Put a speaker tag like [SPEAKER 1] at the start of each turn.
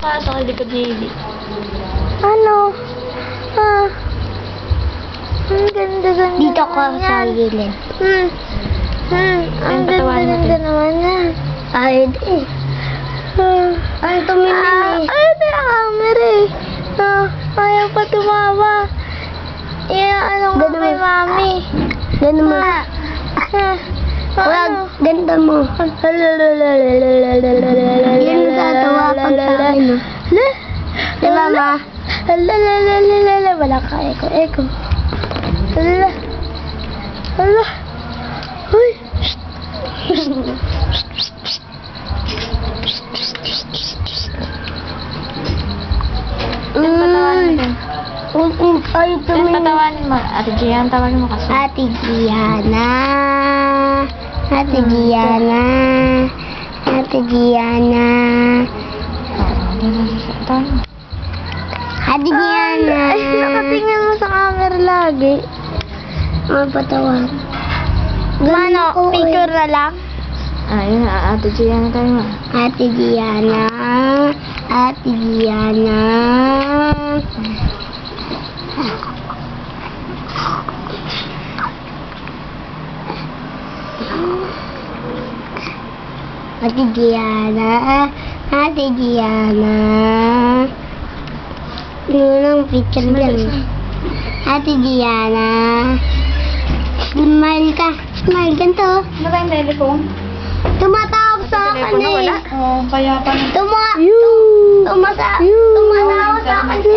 [SPEAKER 1] Sa likod ni Ili.
[SPEAKER 2] Ano? Ang ganda-ganda
[SPEAKER 3] Dito ko
[SPEAKER 2] naman
[SPEAKER 3] sa
[SPEAKER 2] yan.
[SPEAKER 3] gilid.
[SPEAKER 2] Ang ganda-ganda naman yan.
[SPEAKER 3] Ay, eh. Ano tumimili?
[SPEAKER 2] Ay, ito yung camera eh. Ayaw pa tumawa. Ano nga
[SPEAKER 3] Ganun
[SPEAKER 2] kay
[SPEAKER 3] mo.
[SPEAKER 2] mami.
[SPEAKER 3] Ganun mo. Wag, ganda mo. Yan ang tatawa pag sa akin, no? Di ba, ma?
[SPEAKER 2] Wala ka, eko. Hala. Uy.
[SPEAKER 3] Ay, tumimili.
[SPEAKER 1] Patawanin mo. Ate Gian, tawagin mo kasi.
[SPEAKER 3] Ate Giana. Ate Giana. Ate Giana.
[SPEAKER 1] Tawagin mo.
[SPEAKER 3] Ate Giana.
[SPEAKER 2] Ay, nakatingin mo sa camera lagi.
[SPEAKER 3] Mapatawag.
[SPEAKER 2] Mano, picture na lang?
[SPEAKER 1] Ayun, Ate Gian, tawagin mo.
[SPEAKER 3] Ate Giana. Ate Giana. Ate Giana. Ate Giana. Yung picture dyan. Ate Giana. Smile ka. Smile ganito.
[SPEAKER 1] Ano ba yung telephone?
[SPEAKER 3] Tumatawag sa akin
[SPEAKER 1] Telephone na wala?
[SPEAKER 3] eh.
[SPEAKER 1] Oo, kaya pa.
[SPEAKER 3] Tumatawag sa akin si